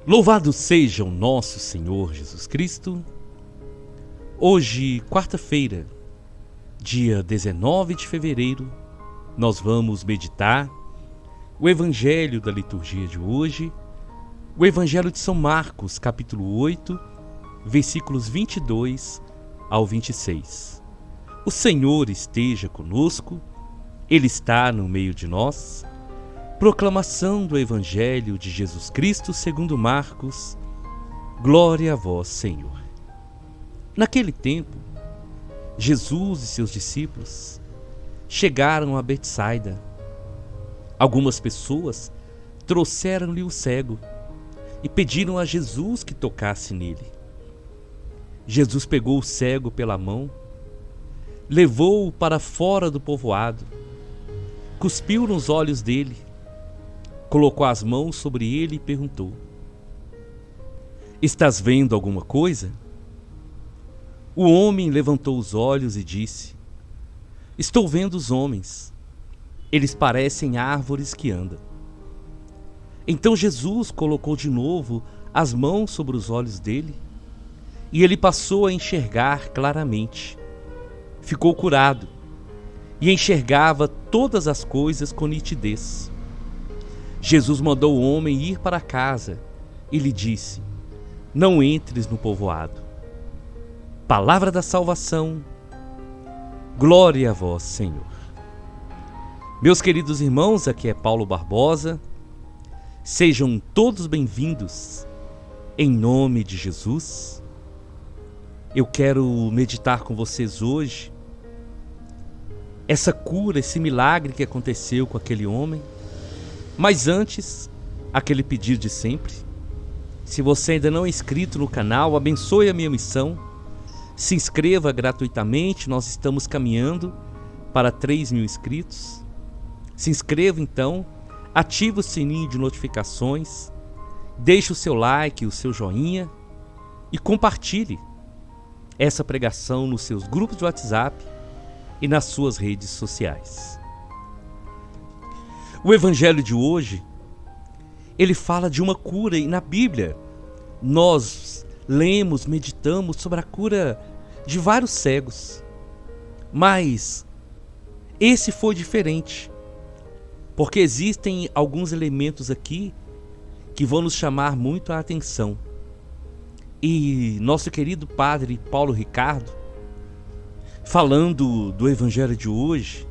Louvado seja o nosso Senhor Jesus Cristo. Hoje, quarta-feira, dia 19 de fevereiro, nós vamos meditar o Evangelho da liturgia de hoje, o Evangelho de São Marcos, capítulo 8, versículos 22 ao 26. O Senhor esteja conosco, Ele está no meio de nós. Proclamação do Evangelho de Jesus Cristo segundo Marcos. Glória a vós, Senhor. Naquele tempo, Jesus e seus discípulos chegaram a Betsaida. Algumas pessoas trouxeram-lhe o cego e pediram a Jesus que tocasse nele. Jesus pegou o cego pela mão, levou-o para fora do povoado, cuspiu nos olhos dele, colocou as mãos sobre ele e perguntou: "Estás vendo alguma coisa?" O homem levantou os olhos e disse: "Estou vendo os homens. Eles parecem árvores que andam." Então Jesus colocou de novo as mãos sobre os olhos dele e ele passou a enxergar claramente. Ficou curado e enxergava todas as coisas com nitidez. Jesus mandou o homem ir para casa e lhe disse: "Não entres no povoado." Palavra da salvação. Glória a vós, Senhor. Meus queridos irmãos, aqui é Paulo Barbosa. Sejam todos bem-vindos em nome de Jesus. Eu quero meditar com vocês hoje essa cura, esse milagre que aconteceu com aquele homem. Mas antes, aquele pedido de sempre. Se você ainda não é inscrito no canal, abençoe a minha missão. Se inscreva gratuitamente, nós estamos caminhando para 3.000 inscritos. Se inscreva então, ative o sininho de notificações, deixe o seu like, o seu joinha e compartilhe essa pregação nos seus grupos de WhatsApp e nas suas redes sociais. O Evangelho de hoje, ele fala de uma cura, e na Bíblia nós lemos, meditamos sobre a cura de vários cegos. Mas esse foi diferente, porque existem alguns elementos aqui que vão nos chamar muito a atenção. E nosso querido padre Paulo Ricardo, falando do Evangelho de hoje,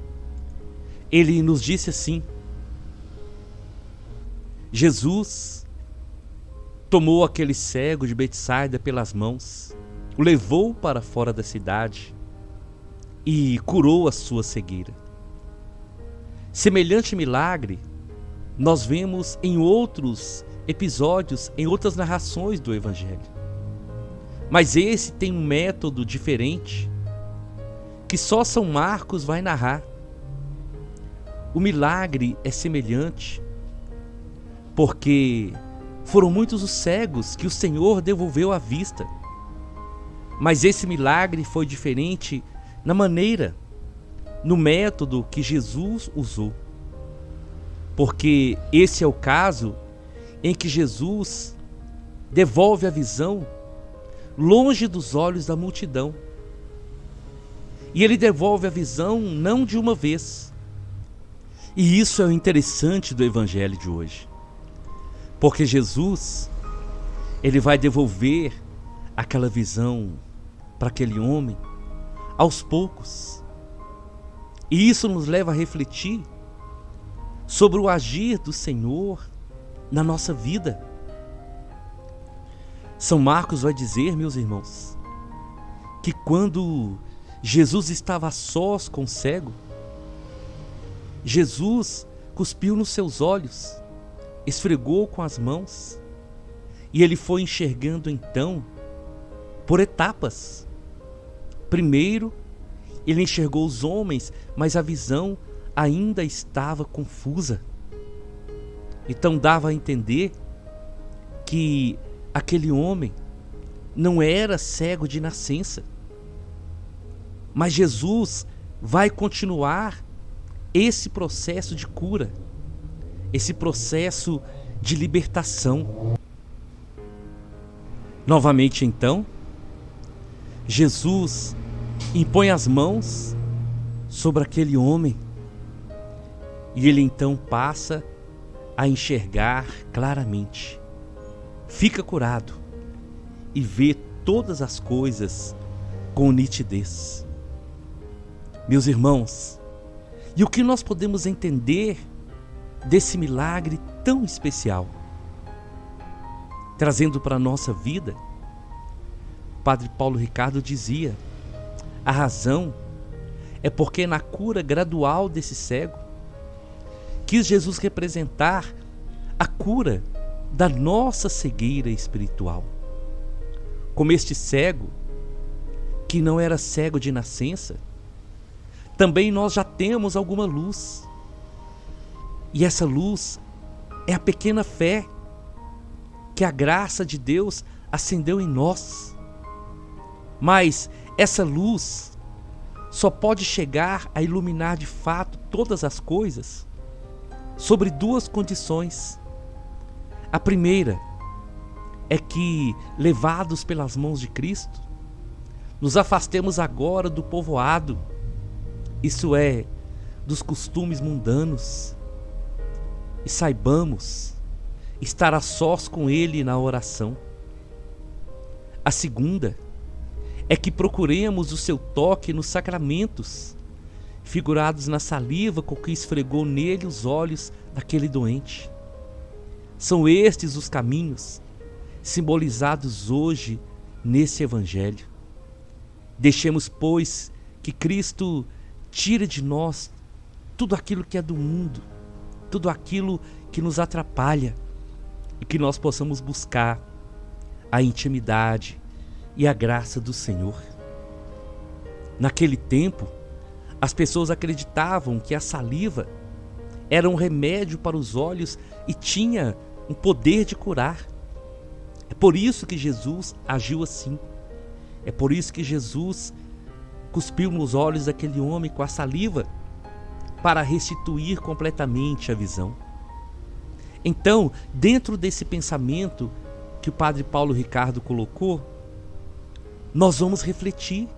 ele nos disse assim: Jesus tomou aquele cego de Betsaida pelas mãos, o levou para fora da cidade e curou a sua cegueira. Semelhante milagre nós vemos em outros episódios, em outras narrações do Evangelho. Mas esse tem um método diferente que só São Marcos vai narrar. O milagre é semelhante porque foram muitos os cegos que o Senhor devolveu à vista. Mas esse milagre foi diferente na maneira, no método que Jesus usou. Porque esse é o caso em que Jesus devolve a visão longe dos olhos da multidão. E ele devolve a visão não de uma vez. E isso é o interessante do Evangelho de hoje. Porque Jesus, ele vai devolver aquela visão para aquele homem aos poucos. E isso nos leva a refletir sobre o agir do Senhor na nossa vida. São Marcos vai dizer, meus irmãos, que quando Jesus estava a sós com o cego, Jesus cuspiu nos seus olhos, esfregou com as mãos e ele foi enxergando então por etapas. Primeiro, ele enxergou os homens, mas a visão ainda estava confusa. Então dava a entender que aquele homem não era cego de nascença. Mas Jesus vai continuar esse processo de cura, esse processo de libertação. Novamente então, Jesus impõe as mãos sobre aquele homem e ele então passa a enxergar claramente. Fica curado e vê todas as coisas com nitidez. Meus irmãos, e o que nós podemos entender desse milagre tão especial? Trazendo para a nossa vida, Padre Paulo Ricardo dizia: a razão é porque na cura gradual desse cego, quis Jesus representar a cura da nossa cegueira espiritual. Como este cego, que não era cego de nascença, também nós já temos alguma luz. E essa luz é a pequena fé que a graça de Deus acendeu em nós. Mas essa luz só pode chegar a iluminar de fato todas as coisas sobre duas condições. A primeira é que, levados pelas mãos de Cristo, nos afastemos agora do povoado, isso é, dos costumes mundanos, e saibamos estar a sós com Ele na oração. A segunda é que procuremos o seu toque nos sacramentos, figurados na saliva com que esfregou nele os olhos daquele doente. São estes os caminhos simbolizados hoje nesse Evangelho. Deixemos, pois, que Cristo tire de nós tudo aquilo que é do mundo, tudo aquilo que nos atrapalha, e que nós possamos buscar a intimidade e a graça do Senhor. Naquele tempo, as pessoas acreditavam que a saliva era um remédio para os olhos e tinha um poder de curar. É por isso que Jesus agiu assim. É por isso que Jesus cuspiu nos olhos daquele homem com a saliva, para restituir completamente a visão. Então, dentro desse pensamento que o Padre Paulo Ricardo colocou, nós vamos refletir,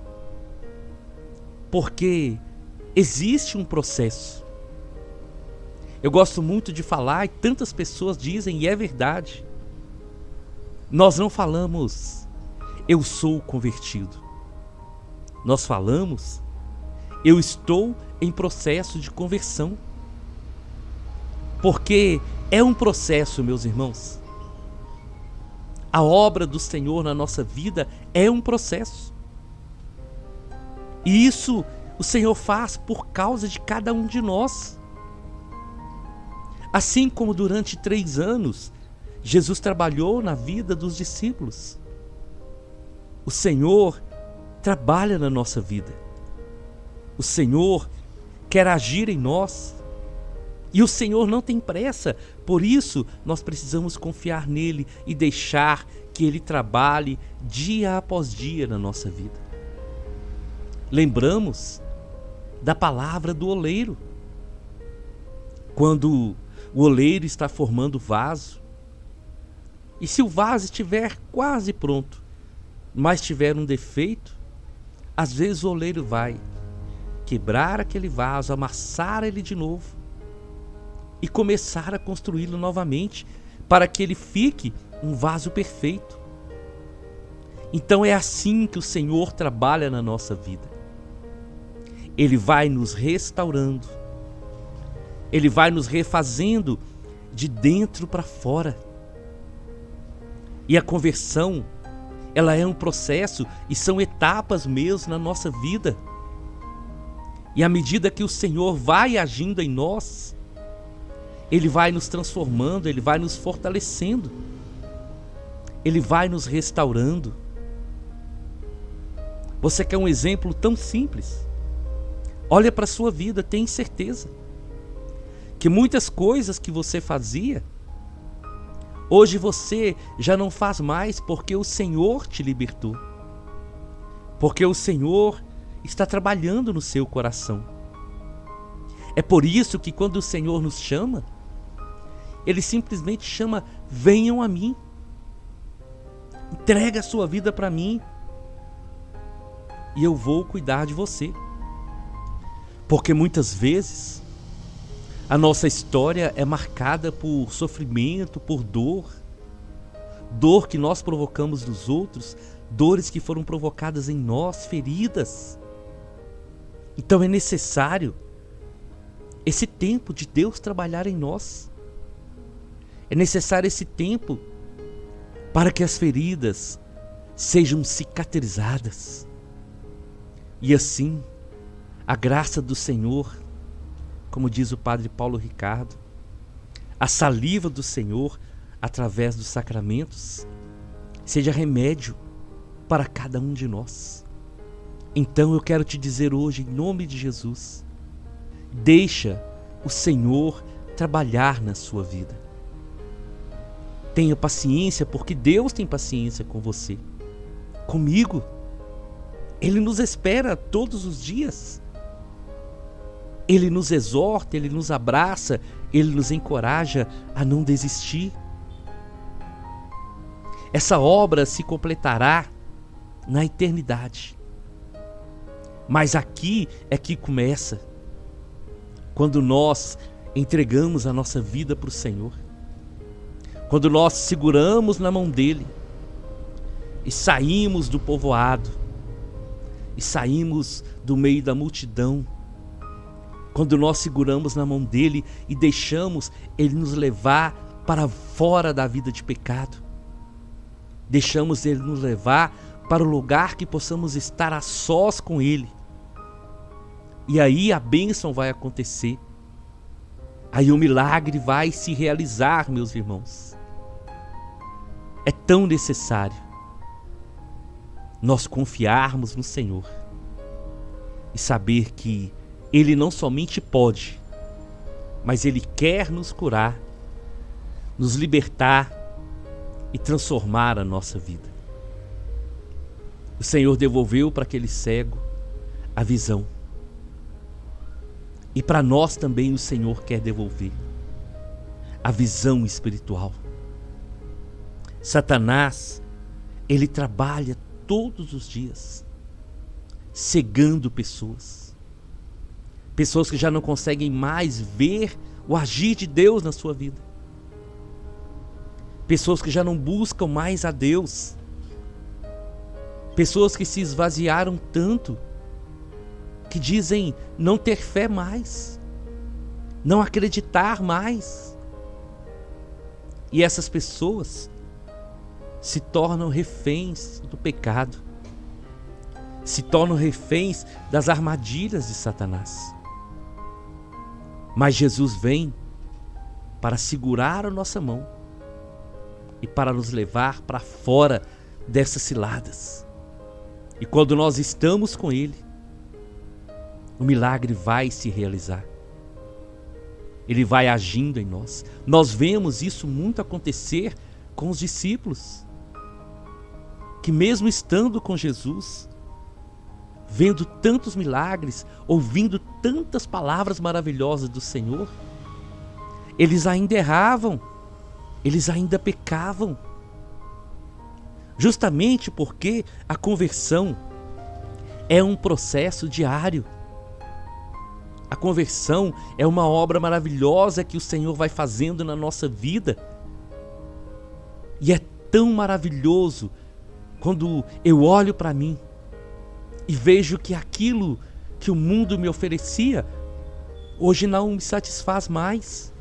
porque existe um processo. Eu gosto muito de falar, e tantas pessoas dizem, e é verdade, nós não falamos eu sou convertido, nós falamos eu estou em processo de conversão, porque é um processo, meus irmãos. A obra do Senhor na nossa vida é um processo. E isso o Senhor faz por causa de cada um de nós. Assim como durante 3 anos, Jesus trabalhou na vida dos discípulos. O Senhor trabalha na nossa vida. O Senhor quer agir em nós. E o Senhor não tem pressa, por isso nós precisamos confiar nele e deixar que ele trabalhe dia após dia na nossa vida. Lembramos da palavra do oleiro. Quando o oleiro está formando o vaso, e se o vaso estiver quase pronto, mas tiver um defeito, às vezes o oleiro vai quebrar aquele vaso, amassar ele de novo e começar a construí-lo novamente para que ele fique um vaso perfeito. Então é assim que o Senhor trabalha na nossa vida. Ele vai nos restaurando, ele vai nos refazendo de dentro para fora. E a conversão, ela é um processo e são etapas mesmo na nossa vida. E à medida que o Senhor vai agindo em nós, ele vai nos transformando, ele vai nos fortalecendo, ele vai nos restaurando. Você quer um exemplo tão simples? Olha para a sua vida, tem certeza que muitas coisas que você fazia, hoje você já não faz mais, porque o Senhor te libertou, porque o Senhor está trabalhando no seu coração. É por isso que quando o Senhor nos chama, ele simplesmente chama: venham a mim. Entrega a sua vida para mim e eu vou cuidar de você. Porque muitas vezes a nossa história é marcada por sofrimento, por dor. Dor que nós provocamos nos outros, dores que foram provocadas em nós, feridas. Então é necessário esse tempo de Deus trabalhar em nós. É necessário esse tempo para que as feridas sejam cicatrizadas. E assim, a graça do Senhor, como diz o Padre Paulo Ricardo, a saliva do Senhor, através dos sacramentos, seja remédio para cada um de nós. Então eu quero te dizer hoje, em nome de Jesus, deixa o Senhor trabalhar na sua vida. Tenha paciência, porque Deus tem paciência com você, comigo. Ele nos espera todos os dias. Ele nos exorta, Ele nos abraça, Ele nos encoraja a não desistir. Essa obra se completará na eternidade. Mas aqui é que começa, quando nós entregamos a nossa vida para o Senhor. Quando nós seguramos na mão dEle e saímos do povoado, e saímos do meio da multidão. Quando nós seguramos na mão dEle e deixamos Ele nos levar para fora da vida de pecado. Deixamos Ele nos levar para o lugar que possamos estar a sós com Ele. E aí a bênção vai acontecer. Aí o milagre vai se realizar, meus irmãos. É tão necessário nós confiarmos no Senhor e saber que Ele não somente pode, mas Ele quer nos curar, nos libertar e transformar a nossa vida. O Senhor devolveu para aquele cego a visão. E para nós também o Senhor quer devolver a visão espiritual. Satanás, ele trabalha todos os dias, cegando pessoas. Pessoas que já não conseguem mais ver o agir de Deus na sua vida. Pessoas que já não buscam mais a Deus. Pessoas que se esvaziaram tanto, que dizem não ter fé mais, não acreditar mais. E essas pessoas se tornam reféns do pecado, se tornam reféns das armadilhas de Satanás. Mas Jesus vem para segurar a nossa mão e para nos levar para fora dessas ciladas. E quando nós estamos com Ele, o milagre vai se realizar. Ele vai agindo em nós. Nós vemos isso muito acontecer com os discípulos, que mesmo estando com Jesus, vendo tantos milagres, ouvindo tantas palavras maravilhosas do Senhor, eles ainda erravam, eles ainda pecavam. Justamente porque a conversão é um processo diário. A conversão é uma obra maravilhosa que o Senhor vai fazendo na nossa vida. E é tão maravilhoso quando eu olho para mim e vejo que aquilo que o mundo me oferecia hoje não me satisfaz mais.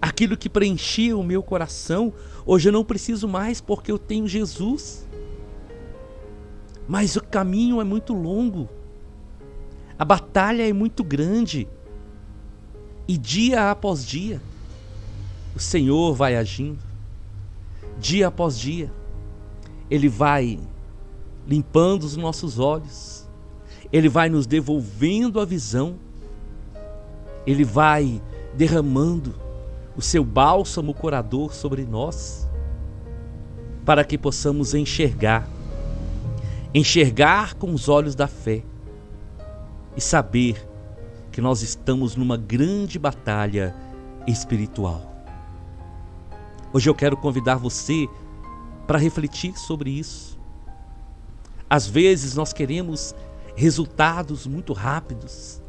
Aquilo que preenchia o meu coração, hoje eu não preciso mais, porque eu tenho Jesus. Mas o caminho é muito longo, a batalha é muito grande, e dia após dia o Senhor vai agindo. Dia após dia Ele vai limpando os nossos olhos, Ele vai nos devolvendo a visão, Ele vai derramando o seu bálsamo curador sobre nós, para que possamos enxergar com os olhos da fé e saber que nós estamos numa grande batalha espiritual. Hoje eu quero convidar você para refletir sobre isso. Às vezes nós queremos resultados muito rápidos.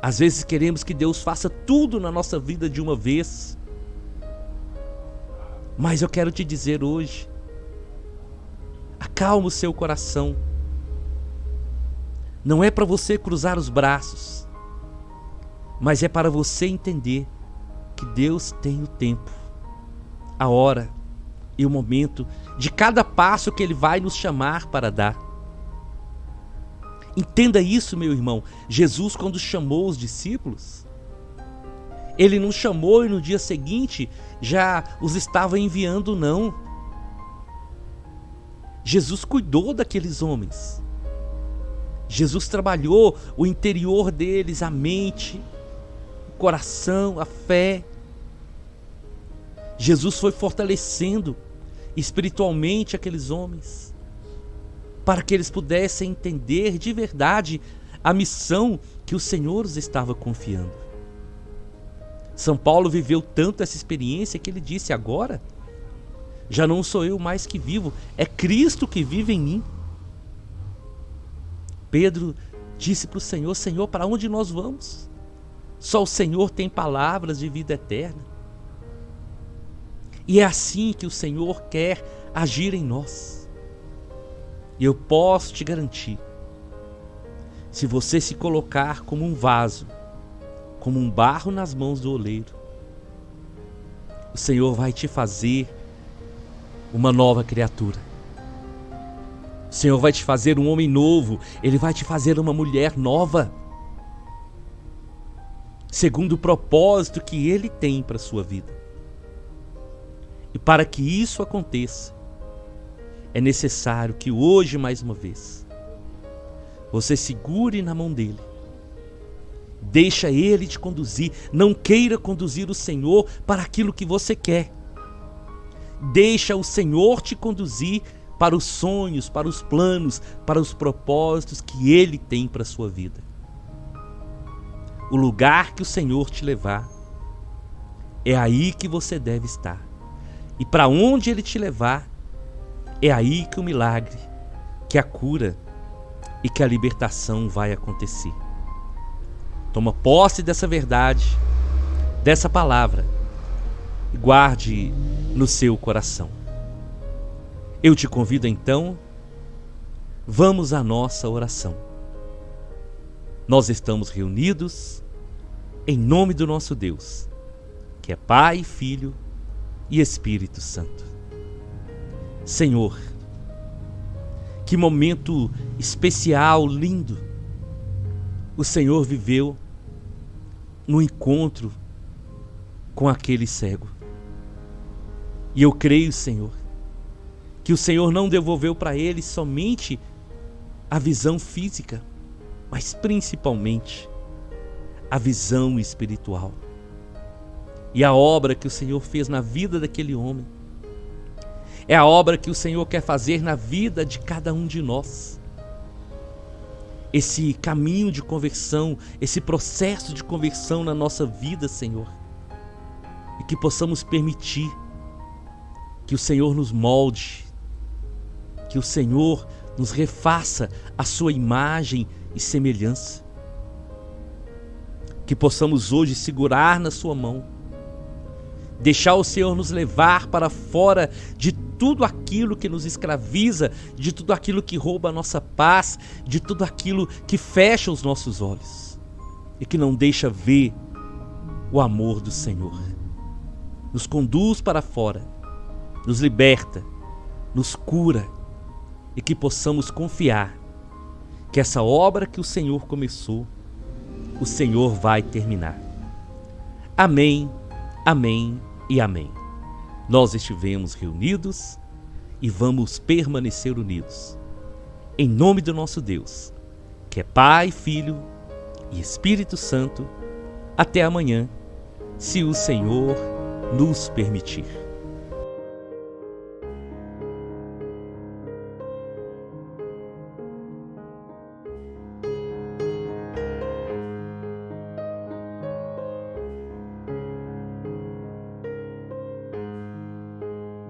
Às vezes queremos que Deus faça tudo na nossa vida de uma vez. Mas eu quero te dizer hoje, acalma o seu coração. Não é para você cruzar os braços, mas é para você entender que Deus tem o tempo, a hora e o momento de cada passo que Ele vai nos chamar para dar. Entenda isso, meu irmão. Jesus, quando chamou os discípulos, Ele não chamou e no dia seguinte já os estava enviando, não. Jesus cuidou daqueles homens. Jesus trabalhou o interior deles, a mente, o coração, a fé. Jesus foi fortalecendo espiritualmente aqueles homens, para que eles pudessem entender de verdade a missão que o Senhor os estava confiando. São Paulo viveu tanto essa experiência que ele disse: agora já não sou eu mais que vivo, é Cristo que vive em mim. Pedro disse para o Senhor: Senhor, para onde nós vamos? Só o Senhor tem palavras de vida eterna. E é assim que o Senhor quer agir em nós. E eu posso te garantir, se você se colocar como um vaso, como um barro nas mãos do oleiro, o Senhor vai te fazer uma nova criatura. O Senhor vai te fazer um homem novo. Ele vai te fazer uma mulher nova, segundo o propósito que Ele tem para a sua vida. E para que isso aconteça, é necessário que hoje, mais uma vez, você segure na mão dele. Deixa ele te conduzir. Não queira conduzir o Senhor para aquilo que você quer. Deixa o Senhor te conduzir para os sonhos, para os planos, para os propósitos que Ele tem para a sua vida. O lugar que o Senhor te levar, é aí que você deve estar. E para onde Ele te levar, é aí que o milagre, que a cura e que a libertação vai acontecer. Toma posse dessa verdade, dessa palavra, e guarde no seu coração. Eu te convido então, vamos à nossa oração. Nós estamos reunidos em nome do nosso Deus, que é Pai, Filho e Espírito Santo. Senhor, que momento especial, lindo, o Senhor viveu no encontro com aquele cego. E eu creio, Senhor, que o Senhor não devolveu para ele somente a visão física, mas principalmente a visão espiritual. E a obra que o Senhor fez na vida daquele homem é a obra que o Senhor quer fazer na vida de cada um de nós. Esse caminho de conversão, esse processo de conversão na nossa vida, Senhor, e que possamos permitir que o Senhor nos molde, que o Senhor nos refaça a sua imagem e semelhança, que possamos hoje segurar na sua mão, deixar o Senhor nos levar para fora de tudo aquilo que nos escraviza, de tudo aquilo que rouba a nossa paz, de tudo aquilo que fecha os nossos olhos e que não deixa ver o amor do Senhor. Nos conduz para fora, nos liberta, nos cura e que possamos confiar que essa obra que o Senhor começou, o Senhor vai terminar. Amém, amém e amém. Nós estivemos reunidos e vamos permanecer unidos. Em nome do nosso Deus, que é Pai, Filho e Espírito Santo, até amanhã, se o Senhor nos permitir.